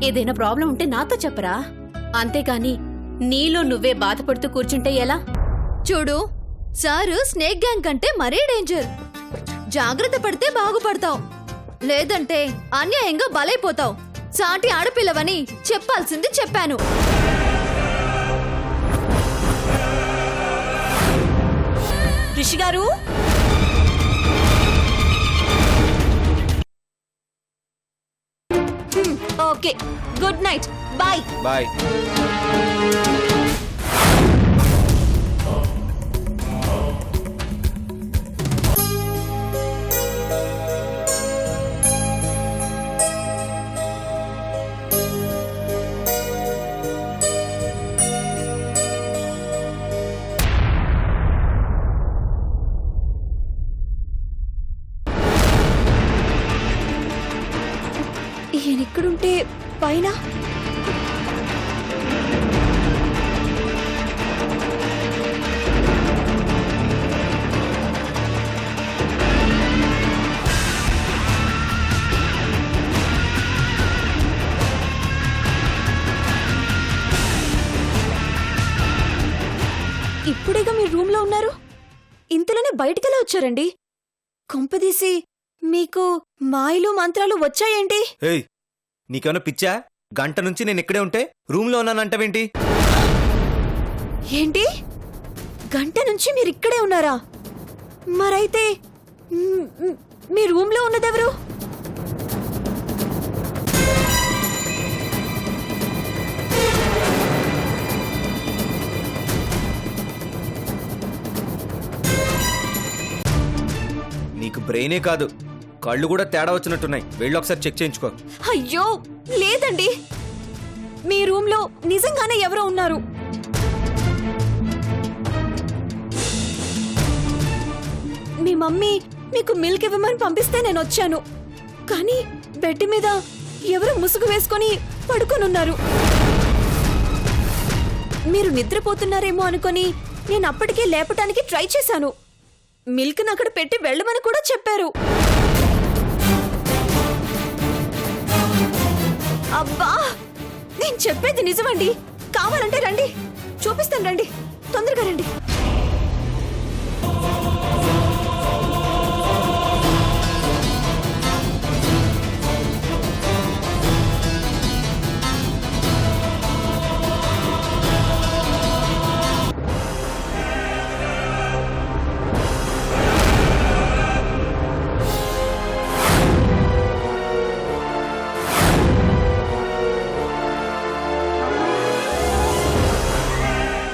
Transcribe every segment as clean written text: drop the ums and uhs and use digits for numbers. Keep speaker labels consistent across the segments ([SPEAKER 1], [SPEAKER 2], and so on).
[SPEAKER 1] ఏదైనా ప్రాబ్లం ఉంటే నాతో చెప్పరా, అంతేగాని నీలో నువ్వే బాధపడుతూ కూర్చుంటే ఎలా?
[SPEAKER 2] చూడు, సారు స్నేక్ గ్యాంగ్ కంటే మరీ డేంజర్. జాగ్రత్త పడితే బాగుపడతావు, లేదంటే అన్యాయంగా బలైపోతావు. సాటి ఆడపిల్లవని చెప్పాల్సింది చెప్పాను.
[SPEAKER 1] రిషి గారు, okay, good night, bye
[SPEAKER 3] bye.
[SPEAKER 2] ఈయనిక్కడుంటే పైన ఇప్పుడేగా మీరు రూమ్ లో ఉన్నారు, ఇంతలోనే బయటికెలా వచ్చారండి? కొంపదీసి మీకు మాయలు మంత్రాలు వచ్చాయేంటి?
[SPEAKER 3] ఏయ్, నీకేమైనా పిచ్చా? గంట నుంచి నేను ఇక్కడే ఉంటే రూమ్లో ఉన్నానంటావేంటి?
[SPEAKER 2] ఏంటి, గంట నుంచి మీరిక్కడే ఉన్నారా? మరైతే మీ రూమ్లో ఉన్నదెవరు?
[SPEAKER 3] నీకు బ్రెయినే కాదు, కళ్ళు కూడా తేడా వచ్చినట్టున్నాయి. వెళ్ళి ఒకసారి చెక్ చేయించుకో.
[SPEAKER 2] అయ్యో లేదండి, మీ రూమ్లో నిజంగానే ఎవరో ఉన్నారు. మీ మమ్మీ మీకు మిల్క్ ఇవ్వమని పంపిస్తే నేను వచ్చాను, కానీ బెడ్ మీద ఎవరో ముసుగు వేసుకొని పడుకొనున్నారు. మీరు నిద్రపోతున్నారేమో అనుకొని నేను అప్పటికే లేపటానికి ట్రై చేశాను. మిల్క్ అక్కడ పెట్టి వెళ్ళమని కూడా చెప్పారు. అబ్బా, నేను చెప్పేది నిజమండి. కావాలంటే రండి, చూపిస్తాను, రండి, తొందరగా రండి.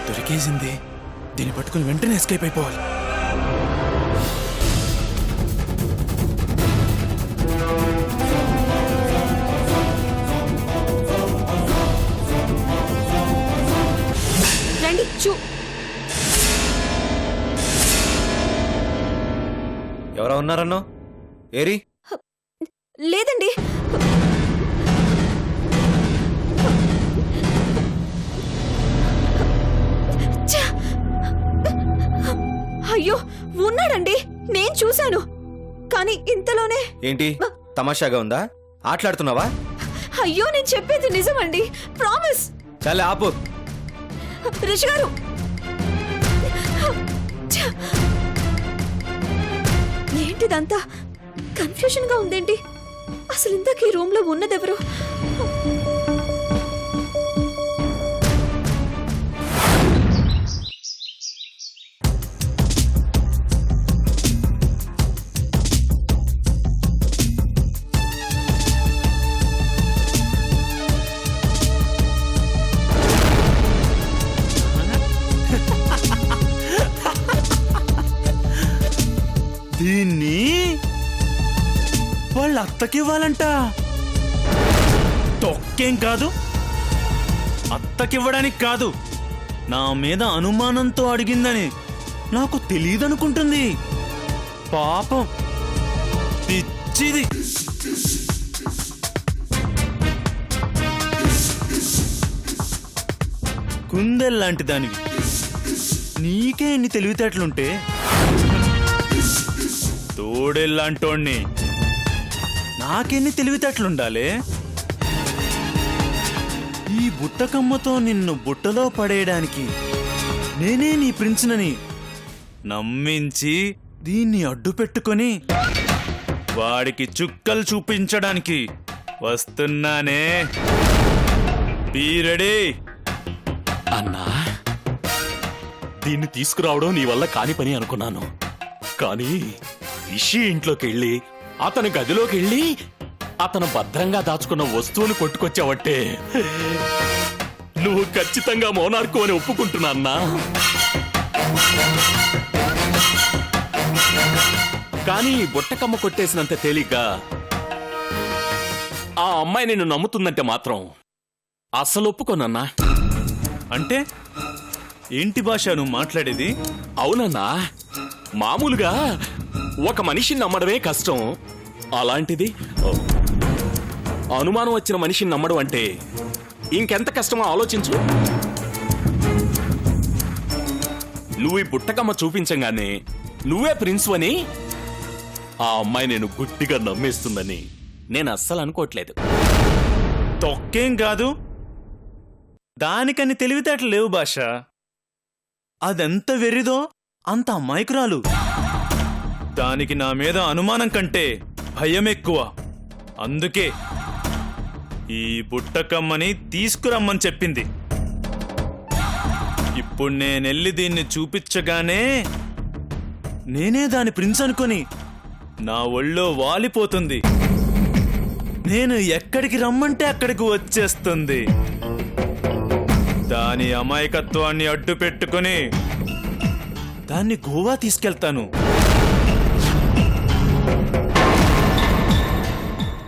[SPEAKER 4] దొరికేసింది, దీన్ని పట్టుకుని వెంటనే ఎస్కేప్ అయిపోవాలి.
[SPEAKER 2] రండి,
[SPEAKER 3] ఎవరా ఉన్నారన్నో? ఏరి?
[SPEAKER 2] లేదండి, అయ్యో ఉన్నాడండి, నేను చూశాను. కానీ ఇంతలోనే.
[SPEAKER 3] ఏంటి తమాషాగా ఉందా? ఆటలాడుతున్నావా?
[SPEAKER 2] అయ్యో నేను చెప్పేది నిజమండి, ప్రామిస్.
[SPEAKER 3] చాలా ఆపు.
[SPEAKER 2] రిషి గారు, ఏంటిదంతా కన్ఫ్యూషన్ గా ఉందేంటి? అసలు ఇంతకీ ఈ రూమ్ లో ఉన్నదెవరు?
[SPEAKER 4] దీన్ని వాళ్ళ అత్తకివ్వాలంట. తొక్కేం కాదు, అత్తకివ్వడానికి కాదు, నా మీద అనుమానంతో అడిగిందని నాకు తెలియదనుకుంటుంది. పాపం, పిచ్చిది. కుందెల్లాంటి దానివి, నీకే ఎన్ని తెలివితేటలుంటే తోడెల్లాంటోణ్ణి నాకెన్ని తెలివితేటలుండాలి? బుట్టకమ్మతో నిన్ను బుట్టలో పడేయడానికి నేనే నీ ప్రిన్స్నని నమ్మించి దీన్ని అడ్డు పెట్టుకొని వాడికి చుక్కలు చూపించడానికి వస్తున్నానే. Be ready.
[SPEAKER 5] అన్నా, దీన్ని తీసుకురావడం నీ వల్ల కాని పని అనుకున్నాను. కానీ రిషి ఇంట్లోకి వెళ్ళి అతని గదిలోకి వెళ్ళి అతను భద్రంగా దాచుకున్న వస్తువుని కొట్టుకొచ్చావట్టే నువ్వు ఖచ్చితంగా మోనార్కు అని ఒప్పుకుంటున్నా. కానీ బుట్టకమ్మ కొట్టేసినంత తేలిగ్గా ఆ అమ్మాయి నిన్ను నమ్ముతుందంటే మాత్రం అస్సలు ఒప్పుకోనన్నా.
[SPEAKER 4] అంటే ఏంటి భాష నువ్వు మాట్లాడేది?
[SPEAKER 5] అవునన్నా, మామూలుగా ఒక మనిషిని నమ్మడమే కష్టం. అలాంటిది అనుమానం వచ్చిన మనిషిని నమ్మడం అంటే ఇంకెంత కష్టమో ఆలోచించు. నువ్వు ఈ బుట్టకమ్మ చూపించంగానే నువ్వే ప్రిన్స్ అని ఆ అమ్మాయి నేను గుడ్డిగా నమ్మేస్తుందని నేను అస్సలు అనుకోవట్లేదు.
[SPEAKER 4] తొక్కేం కాదు, దానికని తెలివితేటలు లేవు భాష. అదెంత వెర్రిదో అంత అమాయకురాలు. దానికి నా మీద అనుమానం కంటే భయం ఎక్కువ. అందుకే ఈ బుట్టకమ్మని తీసుకురమ్మని చెప్పింది. ఇప్పుడు నేనెళ్ళి దీన్ని చూపించగానే నేనే దాని ప్రిన్స్ అనుకొని నా ఒళ్ళో వాలిపోతుంది. నేను ఎక్కడికి రమ్మంటే అక్కడికి వచ్చేస్తుంది. దాని అమాయకత్వాన్ని అడ్డు పెట్టుకుని దాన్ని గోవా తీసుకెళ్తాను.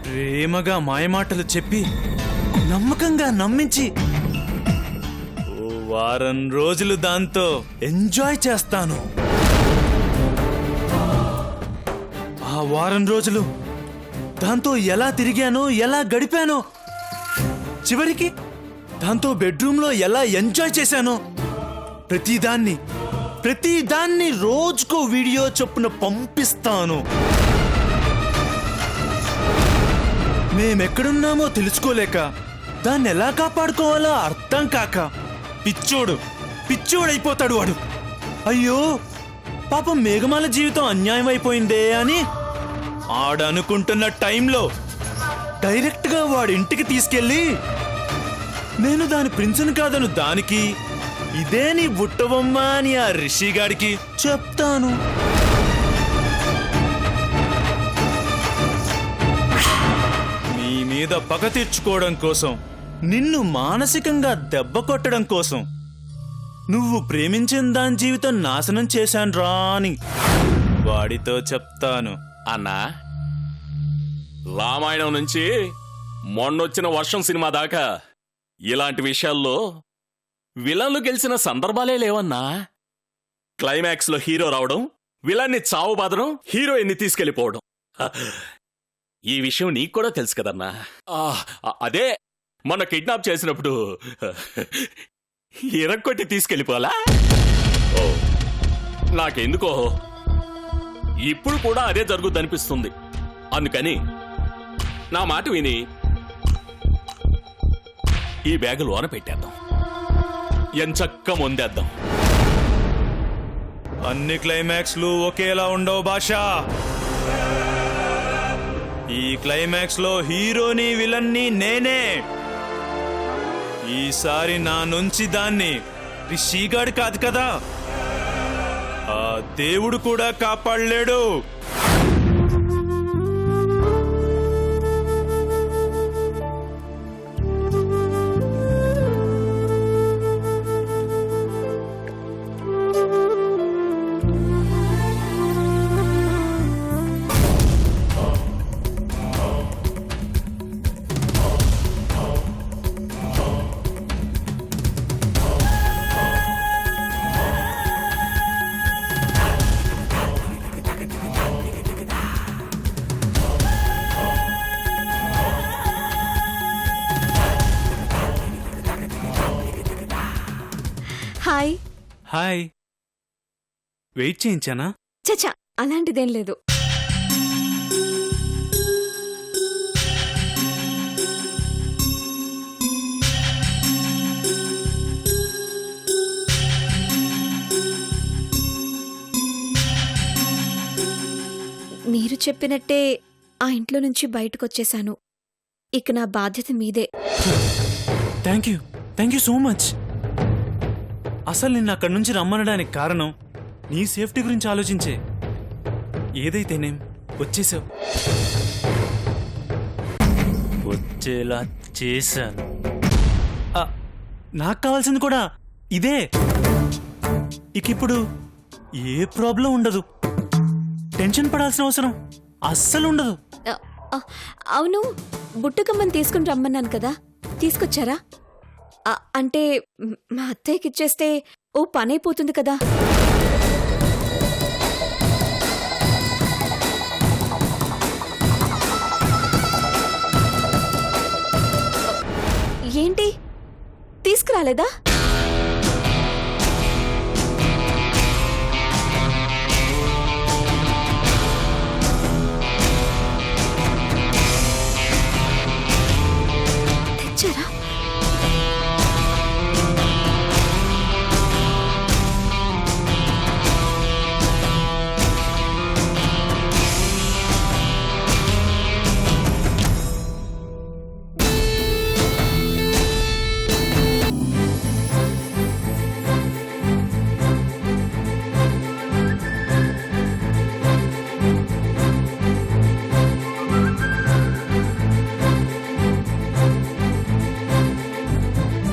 [SPEAKER 4] ప్రేమగా మాయమాటలు చెప్పి నమ్మకంగా నమ్మించి ఓ వారం రోజులు దాంతో ఎంజాయ్ చేస్తాను. ఆ వారం రోజులు దాంతో ఎలా తిరిగానో, ఎలా గడిపానో, చివరికి దాంతో బెడ్రూమ్లో ఎలా ఎంజాయ్ చేశానో ప్రతిదాన్ని రోజుకో వీడియో చొప్పున పంపిస్తాను. మేమెక్కడున్నామో తెలుసుకోలేక, దాన్ని ఎలా కాపాడుకోవాలో అర్థం కాక పిచ్చోడైపోతాడు వాడు. అయ్యో పాపం మేఘమాల జీవితం అన్యాయం అయిపోయిందే అని ఆడనుకుంటున్న టైంలో డైరెక్ట్గా వాడి ఇంటికి తీసుకెళ్ళి నేను దాని ప్రిన్స్ని కాదను దానికి, ఇదే నీ బుట్టబొమ్మ అని ఆ రిషిగాడికి చెప్తాను. నీ మీద పగ తీర్చుకోవడం కోసం, నిన్ను మానసికంగా దెబ్బ కొట్టడం కోసం నువ్వు ప్రేమించిన దాని జీవితం నాశనం చేశాన్రా అని వాడితో చెప్తాను.
[SPEAKER 5] అన్నా, రామాయణం నుంచి మొన్నొచ్చిన వర్షం సినిమా దాకా ఇలాంటి విషయాల్లో విలన్లు గెలిచిన సందర్భాలే లేవన్నా. క్లైమాక్స్ లో హీరో రావడం, విలన్ని చావు బాదడం, హీరోయిన్ని తీసుకెళ్లిపోవడం. ఈ విషయం నీకు కూడా తెలుసు కదన్నా. అదే మొన్న కిడ్నాప్ చేసినప్పుడు ఇరక్కొట్టి తీసుకెళ్లిపోవాలా? ఓ, నాకెందుకో ఇప్పుడు కూడా అదే జరుగుద్దనిపిస్తుంది. అందుకని నా మాట విని ఈ బ్యాగు లోన పెట్టేద్దాం, ఎంచక్క ముందేద్దాం.
[SPEAKER 4] అన్ని క్లైమాక్స్లు ఒకేలా ఉండవు భాష. ఈ క్లైమాక్స్ లో హీరోని విలన్ని నేనే. ఈసారి నా నుంచి దాన్ని రిషిగాడు కాదు కదా, ఆ దేవుడు కూడా కాపాడలేడు.
[SPEAKER 2] హాయ్.
[SPEAKER 4] హాయ్. వెయిట్ చేయించానా?
[SPEAKER 2] చచ్చా, అలాంటిదేం లేదు. చెప్పినట్టే ఆ ఇంట్లో నుంచి బయటకొచ్చేశాను. ఇక నా బాధ్యత మీదే.
[SPEAKER 4] Thank you so much. అసలు నిన్ను అక్కడి నుంచి రమ్మనడానికి కారణం నీ సేఫ్టీ గురించి ఆలోచించే. ఏదైతేనేం వచ్చేసావు. వచ్చేలా చేశాను. నాకు కావాల్సింది కూడా ఇదే. ఇక ఇప్పుడు ఏ ప్రాబ్లం ఉండదు. టెన్షన్ పడాల్సిన అవసరం అస్సలు ఉండదు.
[SPEAKER 2] అ, అ, అవును, బుట్టకమ్మని తీసుకుని రమ్మన్నాను కదా, తీసుకొచ్చారా? అంటే మా అత్తయ్యకి ఇచ్చేస్తే ఓ పనైపోతుంది కదా. ఏంటి తీసుకురాలేదా? తెచ్చారా?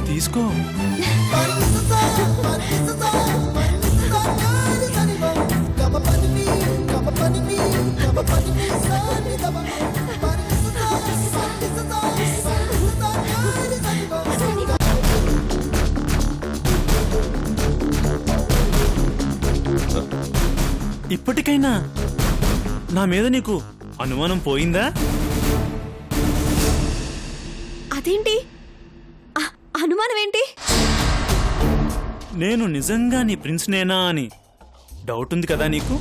[SPEAKER 4] తీసుకో. ఇప్పటికైనా నా మీద నీకు అనుమానం పోయిందా?
[SPEAKER 2] అదేంటి అనుమానం ఏంటి?
[SPEAKER 4] నేను నిజంగా నీ ప్రిన్స్నేనా అని డౌట్ ఉంది కదా నీకు?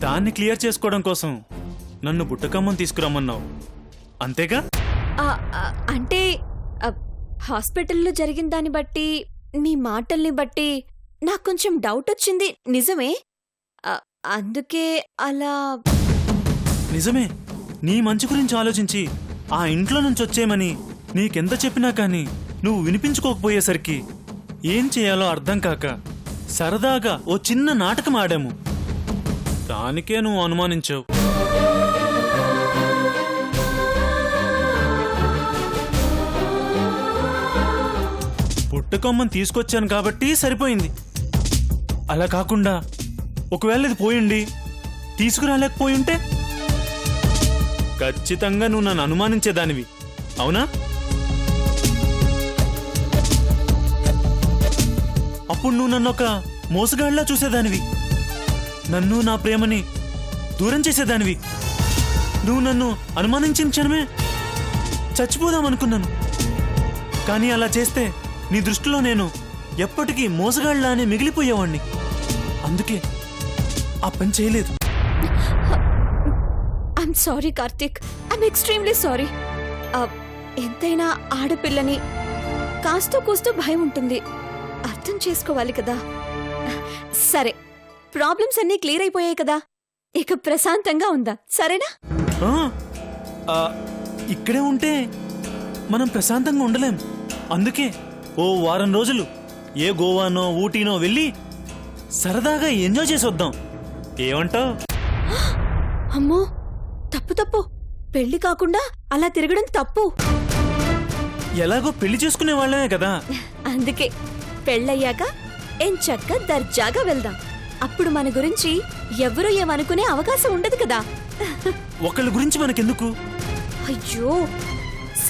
[SPEAKER 4] దాన్ని క్లియర్ చేసుకోవడం కోసం నన్ను బుట్టకమ్మని తీసుకురమ్మన్నావు, అంతేగా?
[SPEAKER 2] అంటే హాస్పిటల్లో జరిగిన దాన్ని బట్టి, మీ మాటల్ని బట్టి నాకు కొంచెం డౌట్ వచ్చింది, నిజమే. అందుకే అలా.
[SPEAKER 4] నిజమే. నీ మంచి గురించి ఆలోచించి ఆ ఇంట్లో నుంచి వచ్చేయమని నీకెంత చెప్పినా కానీ నువ్వు వినిపించుకోకపోయేసరికి ఏం చేయాలో అర్థం కాక సరదాగా ఓ చిన్న నాటకం ఆడాము. దానికే నువ్వు అనుమానించావు. పుట్టకొమ్మని తీసుకొచ్చాను కాబట్టి సరిపోయింది. అలా కాకుండా ఒకవేళ ఇది పోయిండి తీసుకురాలేకపోయి ఉంటే ఖచ్చితంగా నువ్వు నన్ను అనుమానించేదానివి, అవునా? అప్పుడు నువ్వు నన్ను ఒక మోసగాడిలా చూసేదానివి, నన్ను నా ప్రేమని దూరం చేసేదానివి. నువ్వు నన్ను అనుమానించిన క్షణమే చచ్చిపోదామనుకున్నాను. కానీ అలా చేస్తే నీ దృష్టిలో నేను ఎప్పటికీ మోసగాడిలానే మిగిలిపోయేవాణ్ణి. అందుకే ఆ పని చేయలేదు.
[SPEAKER 2] I'm sorry Karthik, I'm extremely sorry. ఎంతైనా ఆడపిల్లని కాస్తో కూస్తూ భయం ఉంటుంది, అర్థం చేసుకోవాలి కదా. సరే, ప్రాబ్లమ్స్ అన్నీ క్లియర్ అయిపోయాయి కదా, ఇక ప్రశాంతంగా ఉందా, సరేనా?
[SPEAKER 4] ఇక్కడే ఉంటే మనం ప్రశాంతంగా ఉండలేం. అందుకే ఓ వారం రోజులు ఏ గోవానో ఊటీనో వెళ్ళి సరదాగా ఎంజాయ్ చేసి వద్దాం. ఏమంటావ్?
[SPEAKER 2] అమ్మో, తప్పు తప్పు, పెళ్లి కాకుండా అలా తిరగడం తప్పు.
[SPEAKER 4] ఎలాగో పెళ్లి చేసుకునే వాళ్ళమే కదా.
[SPEAKER 2] అందుకే పెళ్ళయ్యాక ఎంచక్క దర్జాగా వెళ్దాం. అప్పుడు మన గురించి ఎవరూ ఏమనుకునే అవకాశం ఉండదు కదా.
[SPEAKER 4] ఒకళ్ళ గురించి మనకెందుకు?
[SPEAKER 2] అయ్యో,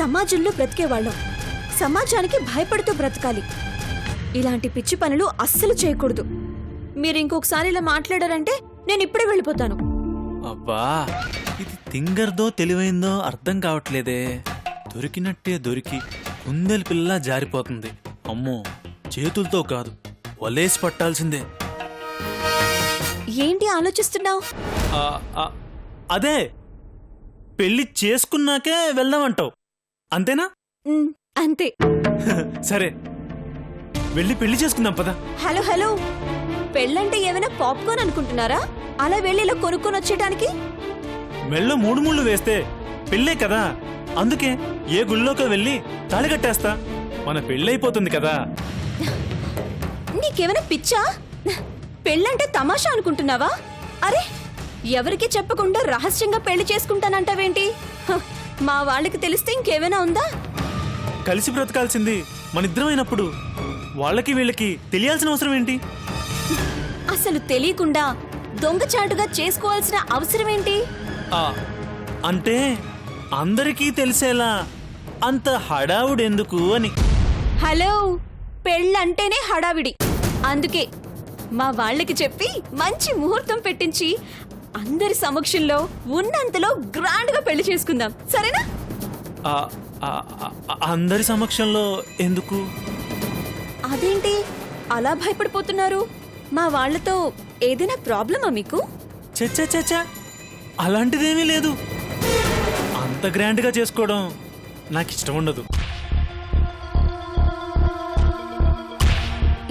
[SPEAKER 2] సమాజంలో బ్రతికేవాళ్ళం సమాజానికి భయపడుతూ బ్రతకాలి. ఇలాంటి పిచ్చి పనులు అస్సలు చేయకూడదు. మీరు ఇంకొకసారి ఇలా మాట్లాడారంటే నేను ఇప్పుడే వెళ్ళిపోతాను.
[SPEAKER 4] అబ్బా, ఇది తింగర్దో తెలివైందో అర్థం కావట్లేదే. దొరికినట్టే దొరికి కుందేలు పిల్ల జారిపోతుంది. అమ్మో, చేతులతో కాదు వలేసి పట్టాల్సిందే.
[SPEAKER 2] ఏంటి ఆలోచిస్తున్నావు?
[SPEAKER 4] అదే, పెళ్లి చేసుకున్నాకే వెళ్దామంటావు, అంతేనా?
[SPEAKER 2] అంతే.
[SPEAKER 4] సరే, వెళ్ళి పెళ్లి చేసుకుందాం పద.
[SPEAKER 2] హలో హలో, పెళ్ళంటే ఏమైనా పాప్కార్న్ అనుకుంటున్నారా? అలా వెళ్ళి ఇలా కొనుక్కొని వచ్చేయడానికి?
[SPEAKER 4] మెళ్ళో 3 ముళ్ళు వేస్తే పెళ్ళే కదా, అందుకే ఏ గుళ్ళోకి వెళ్ళి తాళి కట్టేస్తా, మన పెళ్ళైపోతుంది కదా.
[SPEAKER 2] నీకేమైనా పిచ్చా? పెళ్ళంటే తమాషా అనుకుంటున్నావా? అరే, ఎవరికి చెప్పకుండా రహస్యంగా పెళ్లి చేసుకుంటానంటావేంటి? హ, మా వాళ్ళకి తెలిస్తే ఇంకేమైనా ఉందా?
[SPEAKER 4] కలిసి బ్రతకాల్సింది మనిద్దరమైనప్పుడు వాళ్ళకి వీళ్ళకి తెలియాల్సిన అవసరం ఏంటి?
[SPEAKER 2] అసలు తెలియకుండా దొంగచాటుగా చేసుకోవాల్సిన అవసరం ఏంటి?
[SPEAKER 4] ఆ, అంటే అందరికీ తెలిసేలా అంత హడావుడెందుకు అని.
[SPEAKER 2] హలో, పెళ్ళంటేనే హడావిడి. అందుకే మా వాళ్ళకి చెప్పి మంచి ముహూర్తం పెట్టించి అందరి సమక్షంలో ఉన్నంతలో గ్రాండ్ గా పెళ్లి చేసుకుందాం, సరేనా?
[SPEAKER 4] ఆ, ఆ, అందరి సమక్షంలో ఎందుకు?
[SPEAKER 2] అదేంటి అలా భయపడిపోతున్నారు? మా వాళ్ళతో ఏదైనా ప్రాబ్లమా మీకు?
[SPEAKER 4] చచ్చా, అలాంటిదేమీ లేదు. అంత గ్రాండ్గా చేసుకోవడం నాకు ఇష్టం ఉండదు.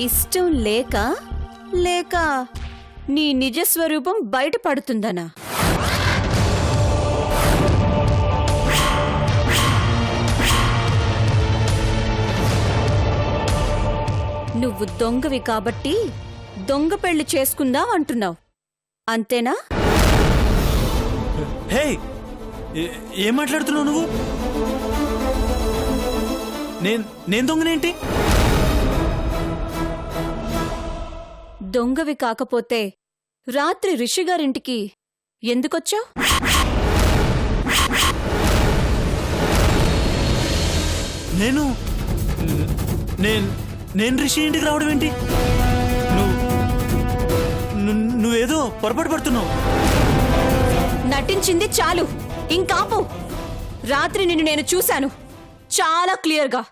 [SPEAKER 2] ఇష్టం లేక లేక నీ నిజస్వరూపం బయటపడుతుందనా? నువ్వు దొంగవి కాబట్టి దొంగ పెళ్లి చేసుకుందాం అంటున్నావు, అంతేనా?
[SPEAKER 4] హే, ఏం మాట్లాడుతున్నావు నువ్వు? నేను దొంగనేంటి?
[SPEAKER 2] దొంగవి కాకపోతే రాత్రి రిషిగారింటికి ఎందుకొచ్చావు?
[SPEAKER 4] నేను రిషి ఇంటికి రావడం ఏంటి? నువ్వేదో పొరపాటు పడుతున్నావు.
[SPEAKER 2] నటించింది చాలు, ఇంకాపు. రాత్రి నిన్ను నేను చూశాను చాలా క్లియర్గా.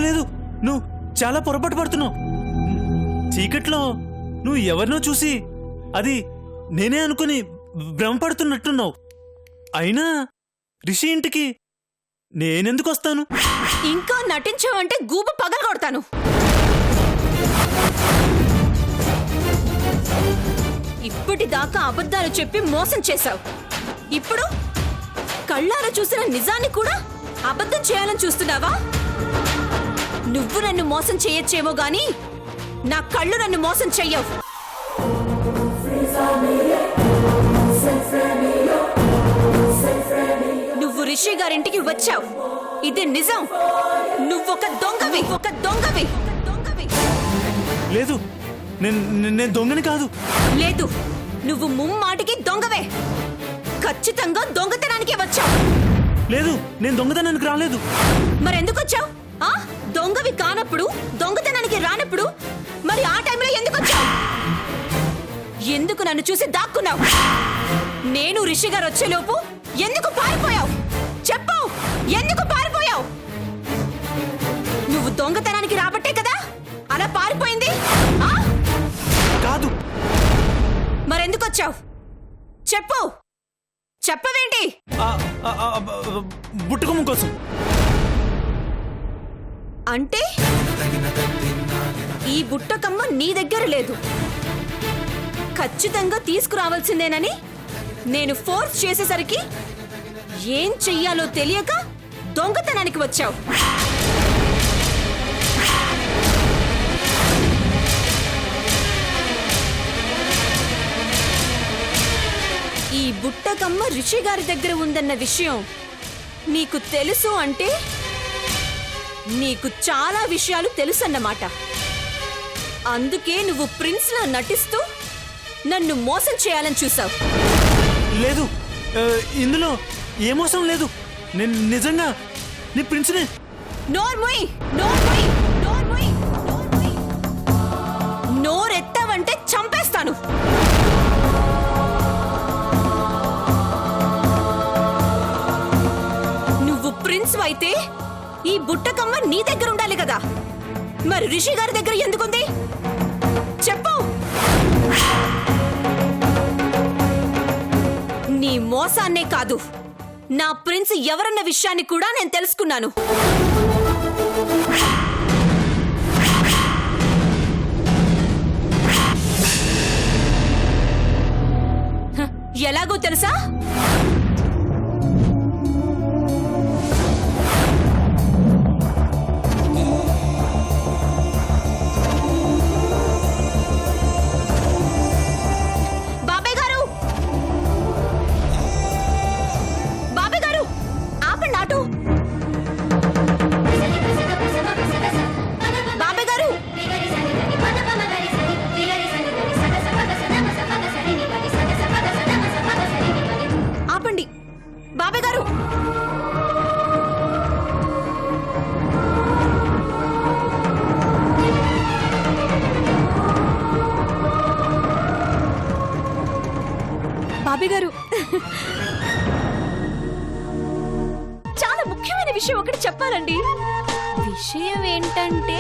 [SPEAKER 4] లేదు, నువ్వు చాలా పొరపాటు పడుతున్నావు. చీకట్లో నువ్వు ఎవరినో చూసి అది నేనే అనుకుని భ్రమపడుతున్నట్టున్నావు. అయినా రిషి ఇంటికి నేనెందుకు వస్తాను?
[SPEAKER 2] ఇంకా నటించావంటే గూబ పగలగొడతాను. ఇప్పటిదాకా అబద్ధాలు చెప్పి మోసం చేశావు. ఇప్పుడు కళ్ళారా చూసిన నిజాన్ని కూడా అబద్ధం చేయాలని చూస్తున్నావా? నువ్వు నన్ను మోసం చేయొచ్చేమో గాని నా కళ్ళు నన్ను మోసం చెయ్యవు. నువ్వు రిషి గారింటికి వచ్చావు, ఇది నిజం. నువ్వొక దొంగవి, ఒక దొంగవి.
[SPEAKER 4] లేదు, నేను దొంగని కాదు.
[SPEAKER 2] లేదు, నువ్వు ముమ్మాటికి దొంగవే. ఖచ్చితంగా దొంగతనానికే వచ్చావు.
[SPEAKER 4] లేదు, నేను దొంగతనానికి రాలేదు.
[SPEAKER 2] మరెందుకు వచ్చావు? దొంగవి కానప్పుడు, దొంగతనానికి రానప్పుడు మరి ఆ టైంలో ఎందుకు వచ్చావు? ఎందుకు నన్ను చూసి దాక్కున్నావు? నేను రిషి గారు వచ్చేలోపు ఎందుకు పారిపోయావు? చెప్పు, ఎందుకు పారిపోయావు? నువ్వు దొంగతనానికి రాబట్టే కదా అలా పారిపోయింది.
[SPEAKER 4] కాదు.
[SPEAKER 2] మరెందుకు వచ్చావు? చెప్పు, చెప్పవేంటి?
[SPEAKER 4] బుట్టుకొమ్మ కోసం.
[SPEAKER 2] అంటే ఈ బుట్టకమ్మ నీ దగ్గర లేదు, ఖచ్చితంగా తీసుకురావాల్సిందేనని నేను ఫోర్స్ చేసేసరికి ఏం చెయ్యాలో తెలియక దొంగతనానికి వచ్చావు. ఈ బుట్టకమ్మ రిషి గారి దగ్గర ఉందన్న విషయం నీకు తెలుసు అంటే నీకు చాలా విషయాలు తెలుసన్నమాట. అందుకే నువ్వు ప్రిన్స్ లా నటిస్తూ నన్ను మోసం చేయాలని చూసావు.
[SPEAKER 4] లేదు, ఇందులో ఏ మోసం లేదు. నేను నిజంగా నీ ప్రిన్స్ని.
[SPEAKER 2] నోర్ముయ్ నోరెత్తావంటే చంపేస్తాను. నువ్వు ప్రిన్స్ అయితే ఈ బుట్టకమ్మ నీ దగ్గర ఉండాలి కదా, మరి రిషి గారి దగ్గర ఎందుకుంది చెప్పు. నీ మోసాన్నే కాదు, నా ప్రిన్స్ ఎవరన్న విషయాన్ని కూడా నేను తెలుసుకున్నాను. హ, ఎలాగో తెలుసా? బాబాయ్ గారు, బాబాయ్ గారు, ఆపండి ఆటో. బాబాయ్ గారు, ఆపండి. బాబాయ్ గారు, బాబాయ్ గారు, చాలా ముఖ్యమైన విషయం ఒకటి చెప్పాలండి. విషయం ఏంటంటే